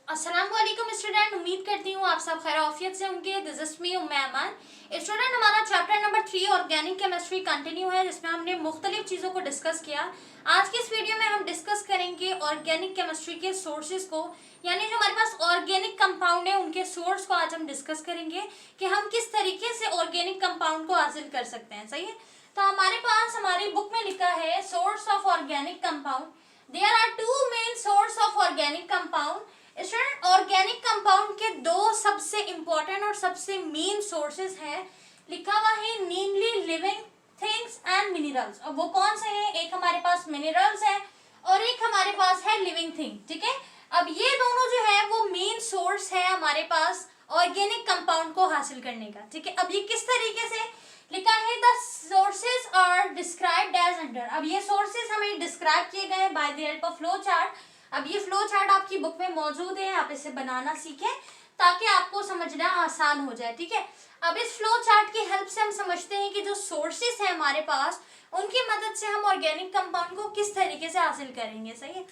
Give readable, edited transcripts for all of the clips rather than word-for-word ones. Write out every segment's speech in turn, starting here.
अस्सलाम वालेकुम स्टूडेंट, उम्मीद करती हूँ आप सब खैर आफियत से होंगे। This is me Umme Aman. Student, हमारा chapter number 3 organic chemistry continue है, जिसमें हमने मुख्तलिफ चीज़ों को डिस्कस किया। आज की इस वीडियो में हम डिस्कस करेंगे ऑर्गेनिक केमिस्ट्री के सोर्सेज को, यानी जो हमारे पास ऑर्गेनिक कंपाउंड है उनके सोर्स को आज हम डिस्कस करेंगे कि हम किस तरीके से ऑर्गेनिक कंपाउंड को हासिल कर सकते हैं। सही है, तो हमारे पास हमारी बुक में लिखा है source of organic compound. There are two main source of organic compound. Student, organic compound के दो सबसे इंपॉर्टेंट और सबसे मेन सोर्सेज हैं, लिखा हुआ है नेमली लिविंग थिंग्स एंड मिनरल्स। और वो कौन से हैं? एक हमारे पास मिनरल्स है और एक हमारे पास है लिविंग थिंग। ठीक है, अब ये दोनों जो है वो मेन सोर्स है हमारे पास ऑर्गेनिक कंपाउंड को हासिल करने का। ठीक है, अब ये किस तरीके से लिखा है? The sources are described as under. अब ये सोर्सेज हमें डिस्क्राइब किए गए by the help of flow chart. अब ये फ्लो चार्ट आपकी बुक में मौजूद है, आप इसे बनाना सीखें ताकि आपको समझना आसान हो जाए। ठीक है, अब इस फ्लो चार्ट की हेल्प से हम समझते हैं कि जो सोर्सेस हैं हमारे पास, उनकी मदद से हम ऑर्गेनिक कंपाउंड को किस तरीके से हासिल करेंगे। सही है,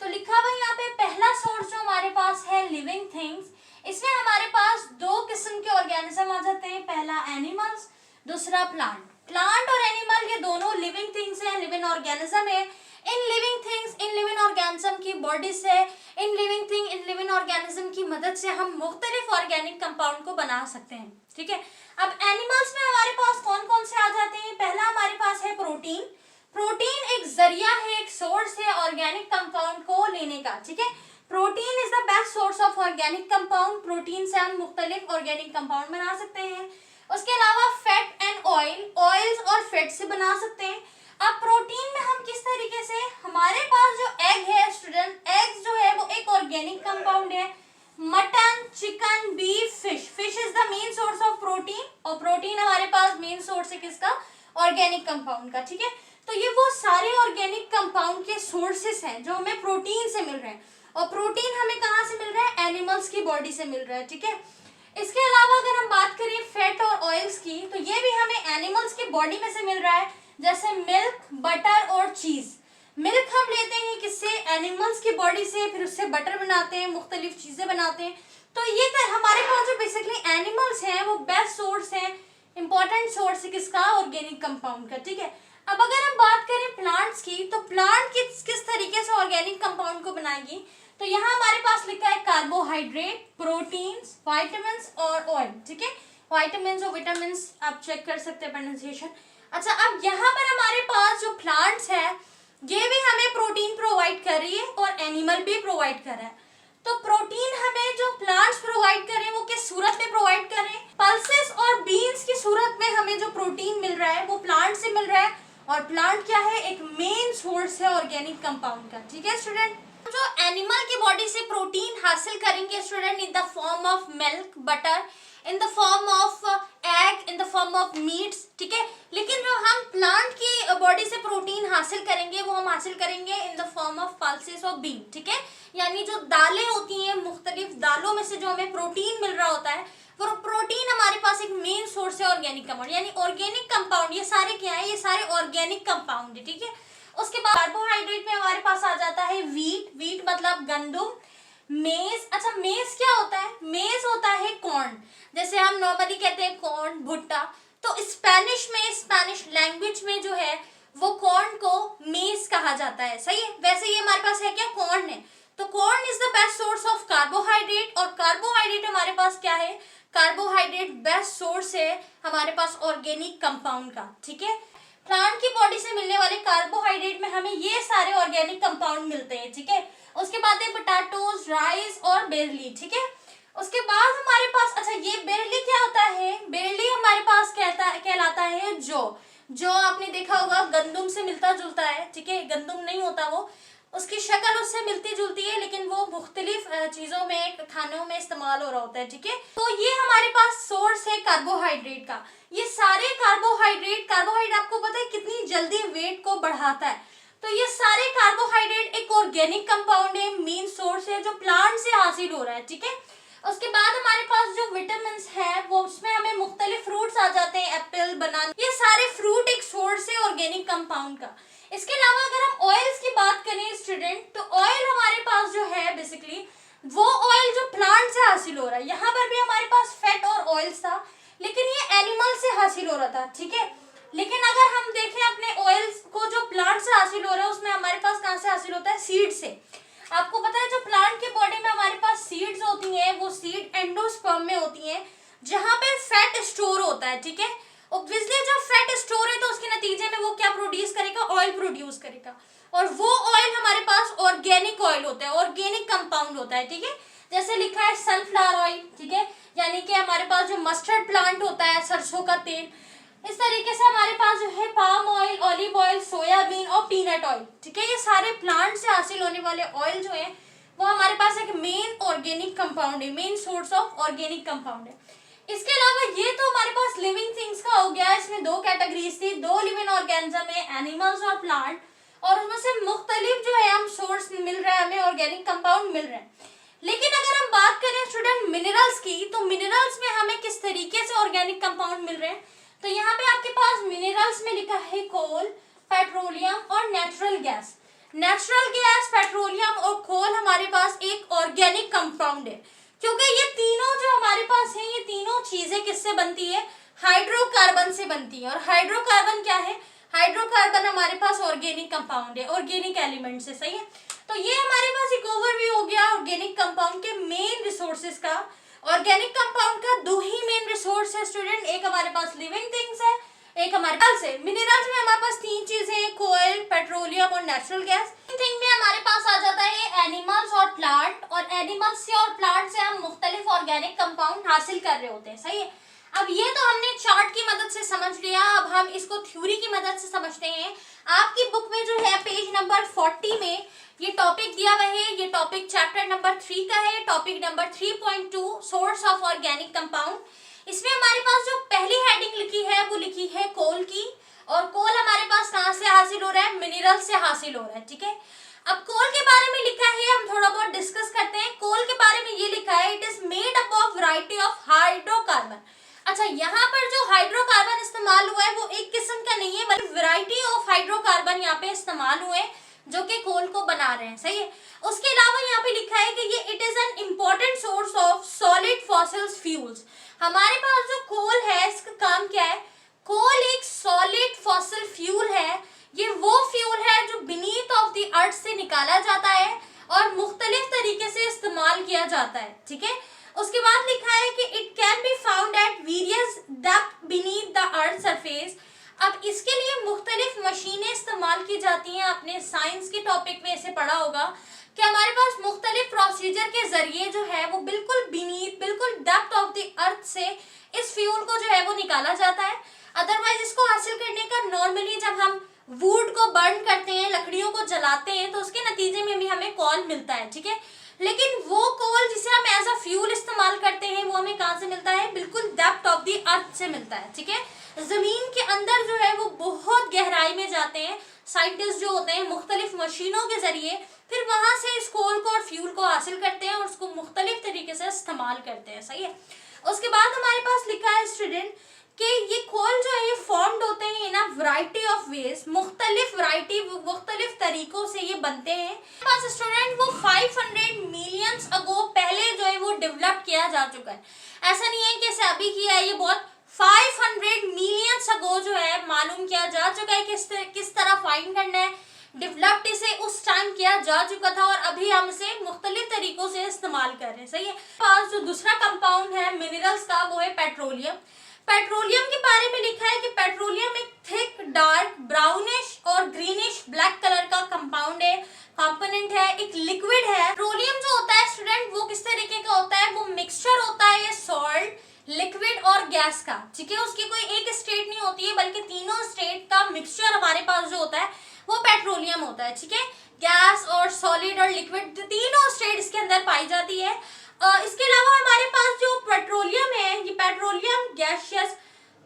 तो लिखा हुआ यहाँ पे पहला सोर्स जो हमारे पास है लिविंग थिंग्स। इसमें हमारे पास दो किस्म के ऑर्गेनिज्म आ जाते हैं, पहला एनिमल्स, दूसरा प्लांट। प्लांट और एनिमल ये दोनों लिविंग थिंग्स हैं, लिविंग ऑर्गेनिज्म है। In living things, in living organism की बॉडी से, in living thing, in living organism की मदद से हम मुख्तलिफ ऑर्गेनिक कंपाउंड को बना सकते हैं। ठीक है, अब एनिमल्स में हमारे पास कौन कौन से आ जाते हैं? पहला हमारे पास है प्रोटीन। प्रोटीन एक जरिया है, एक सोर्स है ऑर्गेनिक कंपाउंड को लेने का। ठीक है, protein is the best source of organic compound. Protein से हम मुख्तलिफ ऑर्गेनिक कंपाउंड बना सकते हैं। उसके अलावा फैट एंड ऑयल, ऑयल्स और फैट से बना सकते हैं। अब प्रोटीन में हम किस तरीके से, हमारे पास जो एग है स्टूडेंट, एग जो है वो एक ऑर्गेनिक कंपाउंड है। Mutton, chicken, beef, fish, fish is the main source of protein, और प्रोटीन हमारे पास मेन सोर्स है किसका? ऑर्गेनिक कंपाउंड का। ठीक है, तो ये वो सारे ऑर्गेनिक कंपाउंड के सोर्सेस हैं जो हमें प्रोटीन से मिल रहे हैं, और प्रोटीन हमें कहाँ से मिल रहा है? एनिमल्स की बॉडी से मिल रहा है। ठीक है, इसके अलावा अगर हम बात करें फैट और ऑयल्स की, तो ये भी हमें एनिमल्स की बॉडी में से मिल रहा है, जैसे मिल्क, बटर और चीज। मिल्क हम लेते हैं किससे? एनिमल्स की बॉडी से, फिर उससे बटर बनाते हैं, मुख्तलिफ चीजें बनाते हैं। तो ये हमारे पास जो बेसिकली एनिमल्स हैं वो बेस्ट सोर्स है, इंपॉर्टेंट सोर्स है किसका? ऑर्गेनिक कंपाउंड का। ठीक है, अब अगर हम बात करें प्लांट्स की, तो प्लांट किस तरीके से ऑर्गेनिक कंपाउंड को बनाएगी? तो यहाँ हमारे पास लिखा है कार्बोहाइड्रेट, प्रोटीन्स, वाइटामिन्स और ऑयल। ठीक है, वाइटामिन्स और विटामिन्स आप चेक कर सकते हैं प्रोनाउंसिएशन। अच्छा, अब यहाँ पर हमारे पास जो प्लांट्स है ये भी हमें प्रोटीन प्रोवाइड कर रही है और एनिमल भी प्रोवाइड कर रहा है। तो प्रोटीन हमें जो प्लांट्स प्रोवाइड कर रहे हैं वो किस सूरत में प्रोवाइड कर रहे हैं? पल्सेस और बीन्स की सूरत में हमें जो प्रोटीन मिल रहा है वो प्लांट से मिल रहा है, और प्लांट क्या है? एक मेन सोर्स है ऑर्गेनिक कंपाउंड का। ठीक है स्टूडेंट, जो एनिमल की बॉडी से प्रोटीन हासिल करेंगे student in the form of milk, butter, in the form of egg, in the form of meets. ठीक है, लेकिन जो हम प्लांट की बॉडी से प्रोटीन हासिल करेंगे वो हम हासिल करेंगे in the form of pulses of bean. ठीक है, यानी जो दालें होती हैं, मुख्तलिफ दालों में से जो हमें प्रोटीन मिल रहा होता है, वो प्रोटीन हमारे पास एक मेन सोर्स है ऑर्गेनिक कंपाउंड। यानी ऑर्गेनिक कंपाउंड ये सारे क्या है? ये सारे ऑर्गेनिक कंपाउंड है। ठीक है, उसके बाद कार्बोहाइड्रेट में हमारे पास आ जाता है वीट। वीट मतलब गंदुम, मेज। अच्छा, मेज क्या होता है? मेज होता है कॉर्न, जैसे हम नॉर्मली कहते हैं कॉर्न, भुट्टा। तो स्पेनिश में, स्पेनिश लैंग्वेज में जो है वो कॉर्न को मेज कहा जाता है। सही है, वैसे ये हमारे पास है क्या? कॉर्न है। तो corn is the best source of carbohydrate, और कार्बोहाइड्रेट हमारे पास क्या है? कार्बोहाइड्रेट बेस्ट सोर्स है हमारे पास ऑर्गेनिक कंपाउंड का। ठीक है, प्लांट की बॉडी से मिलने वाले कार्बोहाइड्रेट में हमें ये सारे ऑर्गेनिक कंपाउंड मिलते हैं। ठीक है, उसके बाद है पोटैटोज, राइस और बेरली। ठीक है, उसके बाद हमारे पास, अच्छा ये बेरली क्या होता है? बेरली हमारे पास कहलाता है जो आपने देखा होगा गंदुम से मिलता जुलता है। ठीक है, गंदुम नहीं होता वो, उसकी शक्ल उससे मिलती जुलती है, लेकिन वो मुख्तलिफ चीजों में, खानों में इस्तेमाल हो रहा होता है। ठीक है, तो ये हमारे पास सोर्स है कार्बोहाइड्रेट का। ये सारे कार्बोहाइड्रेट आपको पता है कितनी जल्दी वेट को बढ़ाता है। तो ये सारे कार्बोहाइड्रेट एक ऑर्गेनिक कंपाउंड है, मेन सोर्स है जो प्लांट से हासिल हो रहा है। ठीक है, उसके बाद हमारे पास जो विटामिन है वो, उसमें हमें मुख्तलिफ फ्रूट्स आ जाते हैं, एप्पल, बनाना, ये सारे फ्रूट एक सोर्स है ऑर्गेनिक कंपाउंड का। इसके अलावा अगर हम ऑयल्स की बात करें स्टूडेंट, तो ऑयल हमारे पास जो है बेसिकली वो ऑयल हासिल हो रहा है। यहाँ पर भी हमारे पास फैट और ऑयल्स था, लेकिन ये एनिमल से हासिल हो रहा था, ठीक है। लेकिन अगर हम देखें अपने ऑयल्स को जो प्लांट से हासिल हो रहा है, उसमें हमारे पास कहाँ से हासिल होता है? सीड से। आपको पता है जो प्लांट के बॉडी में हमारे पास सीड्स होती हैं, वो सीड एंडोस्पर्म में होती हैं, जहाँ पे फैट स्टोर होता है, ठीक है। ऑब्वियसली जब फैट स्टोर है तो उसके नतीजे में वो क्या प्रोड्यूस करेगा? ऑयल प्रोड्यूस करेगा, और वो ऑयल हमारे पास ऑर्गेनिक ऑयल होता है, ऑर्गेनिक कंपाउंड होता है, ठीक है। जैसे लिखा है सनफ्लावर ऑयल, ठीक है, यानी कि हमारे पास जो मस्टर्ड प्लांट होता है, सरसों का तेल, इस तरीके से हमारे पास जो है palm oil, olive oil, soybean और पीनट ऑयल, ठीक है। ये सारे प्लांट से हासिल होने वाले ऑयल जो है वो हमारे पास एक मेन ऑर्गेनिक कंपाउंड है, main source of organic compound है। इसके अलावा ये तो हमारे पास लिविंग थिंग्स का हो गया, इसमें दो कैटेगरीज थी, दो लिविंग ऑर्गेनिज्म है, एनिमल्स और प्लांट, और उसमें से मुख्तलिफ जो है हम सोर्स मिल रहा है, हमें ऑर्गेनिक कंपाउंड मिल रहे हैं। लेकिन अगर हम बात करें स्टूडेंट मिनरल्स की, तो मिनरल्स में हमें किस तरीके से ऑर्गेनिक कंपाउंड मिल रहे हैं? तो यहाँ पे आपके पास मिनरल्स में लिखा है कोल, पेट्रोलियम और natural gas. Natural gas, petroleum और कोल हमारे पास एक ऑर्गेनिक कंपाउंड है, क्योंकि ये तीनों जो हमारे पास है, ये तीनों चीजें किससे बनती है? हाइड्रोकार्बन से बनती है। और हाइड्रोकार्बन क्या है? हाइड्रोकार्बन हमारे पास ऑर्गेनिक कंपाउंड है, ऑर्गेनिक एलिमेंट से, सही है। तो ये हमारे पास एक ओवरव्यू हो गया ऑर्गेनिक कंपाउंड के मेन रिसोर्सेज का। ऑर्गेनिक कंपाउंड का दो ही मेन रिसोर्स है स्टूडेंट, एक हमारे पास लिविंग थिंग्स है, एक हमारे पास है मिनरल्स में हमारे पास तीन चीजें हैं, कोयल, पेट्रोलियम और नेचुरल गैस। थिंग में हमारे पास आ जाता है एनिमल्स और प्लांट, और एनिमल्स से और प्लांट से हम मुख्तलिफ ऑर्गेनिक कंपाउंड हासिल कर रहे होते हैं, सही है। अब ये तो हमने चार्ट की मदद से समझ लिया, अब हम इसको थ्योरी की मदद से समझते हैं। आपकी बुक में जो है पेज नंबर 40 में ये टॉपिक दिया हुआ है, ये टॉपिक चैप्टर नंबर 3 का है, topic number 3.2 source of organic compound. इसमें हमारे पास जो पहली हेडिंग लिखी है वो लिखी है कोल की, और कोल हमारे पास कहाँ से हासिल हो रहा है? मिनरल से हासिल हो रहा है, ठीक है। अब कोल के बारे में लिखा है, हम थोड़ा बहुत डिस्कस करते हैं। कोल के बारे में ये लिखा है, it is made up of variety of hydrocarbon. अच्छा, यहाँ पर जो हाइड्रोकार्बन इस्तेमाल हुआ है वो एक किस्म का नहीं है, बल्कि वैरायटी ऑफ हाइड्रोकार्बन यहाँ पे इस्तेमाल हुए जो कि कोल को बना रहे हैं, सही है। उसके अलावा यहाँ पे लिखा है कि ये it is an important source of solid fossil fuels. हमारे पास जो कोल है इसका काम क्या है? कोल एक सॉलिड फॉसिल फ्यूल है, ये वो फ्यूल है जो बीनीथ ऑफ द अर्थ से निकाला जाता है और मुख्तलिफ तरीके से इस्तेमाल किया जाता है, ठीक है। उसके बाद लिखा है कि it can be found at various depth beneath the earth surface. अब इसके लिए मुख्तलिफ मशीनें इस्तेमाल की जाती हैं, आपने साइंस के टॉपिक में इसे पढ़ा होगा कि हमारे पास मुख्तलिफ प्रोसीजर के जरिए जो है वो बिल्कुल बीनीथ, बिल्कुल डेप्थ ऑफ द अर्थ से इस फ्यूल को जो है वो निकाला जाता है। अदरवाइज इसको हासिल करने का नॉर्मली जब हम वुड को बर्न करते हैं, लकड़ियों को जलाते हैं, तो उसके नतीजे में भी हमें कोल मिलता है, ठीक है। लेकिन वो कोल जिसे हम एज अ फ्यूल इस्तेमाल करते हैं वो हमें कहाँ से मिलता है? बिल्कुल डेप्थ ऑफ द अर्थ से मिलता है, ठीक है। जमीन के अंदर जो है वो बहुत गहराई में जाते हैं साइंटिस्ट जो होते हैं, मुख्तलिफ मशीनों के जरिए फिर वहां से इस कोल को और फ्यूल को हासिल करते हैं और उसको मुख्तलिफ तरीके से इस्तेमाल करते हैं, सही है। उसके बाद हमारे पास लिखा है स्टूडेंट कि ये कोल जो है ये फॉर्म्ड होते हैं इन अ वैरायटी ऑफ वेज, मुख्तलिफ वैरायटी, मुख्तलिफ तरीकों से ये बनते हैं। पास स्टूडेंट वो 500 मिलियंस अगो पहले जो है वो डेवलप किया जा चुका है। ऐसा नहीं है कि इसे अभी किया है, ये बहुत 500 मिलियंस अगो जो है मालूम किया जा चुका है किस तरह फाइंड करना है, डेवलप्ड इसे उस टाइम किया जा चुका था और अभी हम इसे मुख्तलिफ तरीकों से इस्तेमाल कर रहे हैं, सही है। पास जो दूसरा कंपाउंड है मिनरल्स का वो है पेट्रोलियम। पेट्रोलियम के बारे में लिखा है कि पेट्रोलियम एक थिक, डार्क, ब्राउनिश और ग्रीनिश ब्लैक कलर का कंपाउंड है, कंपोनेंट है, एक लिक्विड है। पेट्रोलियम जो होता है स्टूडेंट वो किस तरीके का होता है? वो मिक्सचर होता है सॉल्ट, लिक्विड और गैस का, ठीक है। उसकी कोई एक स्टेट नहीं होती है बल्कि तीनों स्टेट का मिक्सचर हमारे पास जो होता है वो पेट्रोलियम होता है, ठीक है। गैस और सॉलिड और लिक्विड तीनों स्टेट इसके अंदर पाई जाती है। इसके अलावा हमारे पास जो पेट्रोलियम है ये पेट्रोलियम गैसियस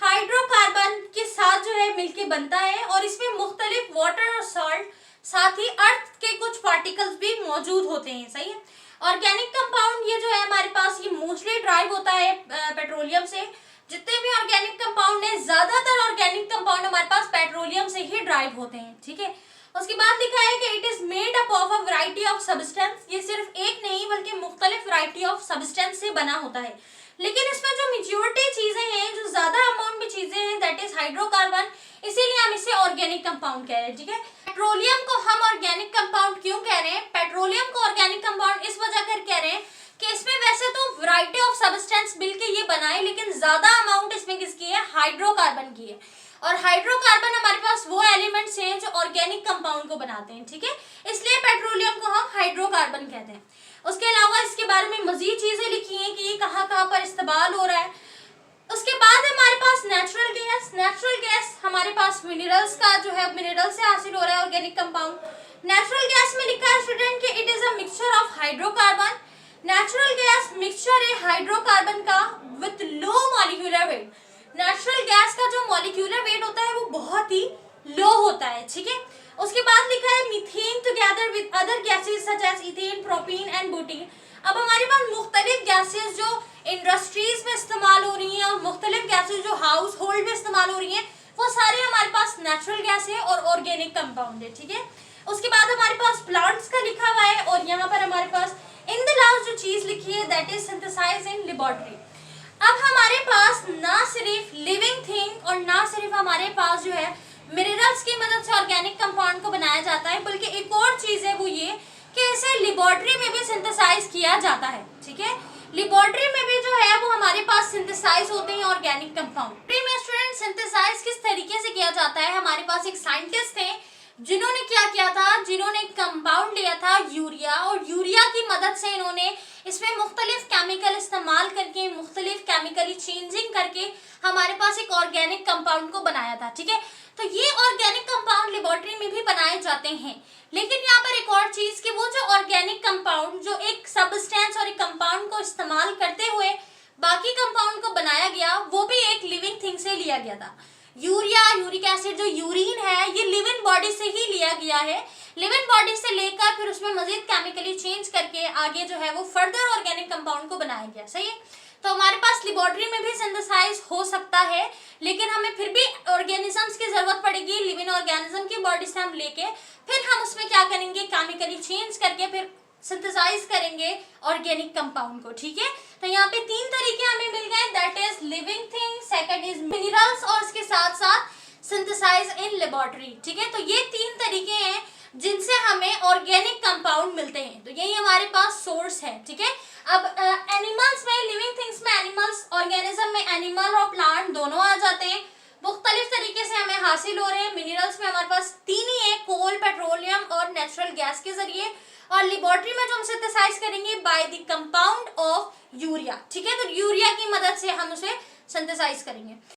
हाइड्रोकार्बन के साथ जो है मिलके बनता है और इसमें मुख्तलिफ वाटर और सॉल्ट साथ ही अर्थ के कुछ पार्टिकल्स भी मौजूद होते हैं, सही है। ऑर्गेनिक कंपाउंड ये जो है हमारे पास ये मोस्टली ड्राइव होता है पेट्रोलियम से। जितने भी ऑर्गेनिक कंपाउंड है ज्यादातर ऑर्गेनिक कंपाउंड हमारे पास पेट्रोलियम से ही ड्राइव होते हैं, ठीक है। उसके बाद लिखा है कि it is made up of a variety of substance. ये सिर्फ एक नहीं बल्कि मुख्तलिफ वैरायटी ऑफ सब्सटेंस से बना होता है, लेकिन इसमें जो मेजॉरिटी चीजें हैं, जो ज्यादा अमाउंट में चीजें हैं, दैट इज हाइड्रोकार्बन, इसीलिए हम इसे ऑर्गेनिक कंपाउंड कह रहे हैं। ठीक है, पेट्रोलियम को हम ऑर्गेनिक कंपाउंड क्यों कह रहे हैं? पेट्रोलियम को ऑर्गेनिक कंपाउंड इस वजह कर कह रहे हैं कि इसमें वैसे तो वैरायटी ऑफ सब्सटेंस मिलके ये बना है, लेकिन ज्यादा अमाउंट इसमें किसकी है? हाइड्रोकार्बन की है। और हाइड्रोकार्बन हमारे पास वो एलिमेंट्स हैं जो ऑर्गेनिक कंपाउंड को बनाते हैं। ठीक है, इसलिए पेट्रोलियम को हम हाइड्रोकार्बन कहते हैं। उसके अलावा इसके बारे में मजीद चीजें लिखी हैं कि ये कहाँ कहाँ पर इस्तेमाल हो रहा है। उसके बाद हमारे पास नेचुरल गैस। नेचुरल गैस हमारे पास मिनरल्स का जो है, मिनरल से हासिल हो रहा है ऑर्गेनिक कंपाउंड। नेचुरल गैस में लिखा है स्टूडेंट कि it is a mixture of hydrocarbon. Natural gas mixture है हाइड्रोकार्बन का with low molecular weight. Natural gas का जो मॉलिक्यूलर वेट होता है वो बहुत ही लो होता है। ठीक है, उसके बाद लिखा है methane together with other gases such as ethane, propane and butane. अब हमारे पास मुख्तलिफ गैसेस जो इंडस्ट्रीज में इस्तेमाल हो रही हैं और मुख्तलिफ गैसेस जो हाउस होल्ड में इस्तेमाल हो रही हैं, वो सारे हमारे पास नेचुरल गैस है और ऑर्गेनिक कंपाउंड है। ठीक है, उसके बाद हमारे पास प्लांट्स का लिखा हुआ है, और यहाँ पर हमारे पास इन द लास्ट जो चीज लिखी है that is synthesise in laboratory. अब हमारे पास ना सिर्फ लिविंग थिंग और ना सिर्फ हमारे पास जो है मिनरल्स की मदद से ऑर्गेनिक कंपाउंड को बनाया जाता है, बल्कि एक और चीज है वो ये कि इसे लेबोरेटरी में भी सिंथेसाइज किया जाता है। ठीक है, लेबोरेटरी में भी जो है वो हमारे पास सिंथेसाइज होते हैं ऑर्गेनिक कंपाउंड। में स्टूडेंट सिंथेसाइज किस तरीके से किया जाता है? हमारे पास एक साइंटिस्ट थे जिन्होंने क्या किया था, जिन्होंने एक कंपाउंड लिया था यूरिया, और यूरिया की मदद से इन्होंने इसमें मुख्तलिफ केमिकल इस्तेमाल करके, मुख्तलिफ केमिकली चेंजिंग करके हमारे पास एक ऑर्गेनिक कंपाउंड को बनाया था। ठीक है, तो ये ऑर्गेनिक कंपाउंड लेबोरेटरी में भी बनाए जाते हैं, लेकिन यहाँ पर एक और चीज कि वो जो ऑर्गेनिक कंपाउंड जो एक सब्सटेंस और एक कंपाउंड को इस्तेमाल करते हुए बाकी कंपाउंड को बनाया गया, वो भी एक लिविंग थिंग से लिया गया था। यूरिया, यूरिक एसिड, जो यूरिन है, ये लिविंग बॉडी से ही लिया गया है। लिविंग बॉडी से लेकर फिर उसमें मजीद केमिकली चेंज करके आगे जो है वो फर्दर ऑर्गेनिक कंपाउंड को बनाया गया। सही है, तो हमारे पास लेबोरेटरी में भी सिंथेसाइज हो सकता है, लेकिन हमें फिर भी ऑर्गेनिजम्स की जरूरत पड़ेगी। लिविंग ऑर्गेनिज्म की बॉडी से हम लेके फिर हम उसमें क्या करेंगे, केमिकली चेंज करके फिर सिंथेसाइज करेंगे ऑर्गेनिक कंपाउंड को। ठीक है, तो यहाँ पे तीन तरीके हमें मिल गए, that is living thing, second is minerals, और इसके साथ साथ सिंथेसाइज इन लेबोरेटरी। ठीक है, तो ये तीन तरीके हैं जिनसे हमें ऑर्गेनिक कंपाउंड मिलते हैं। तो यही हमारे पास सोर्स है। ठीक है, अब एनिमल्स में, लिविंग थिंग्स में एनिमल्स, ऑर्गेनिज्म में एनिमल और प्लांट दोनों आ जाते हैं, मुख्तलिफ तरीके से हमें हासिल हो रहे हैं। मिनरल्स में हमारे पास तीन ही है, कोल, पेट्रोलियम और नेचुरल गैस के जरिए, और लेबोरेटरी में जो हम सिंथेसाइज करेंगे by the compound of urea. ठीक है, तो यूरिया की मदद से हम उसे सिंथेसाइज करेंगे।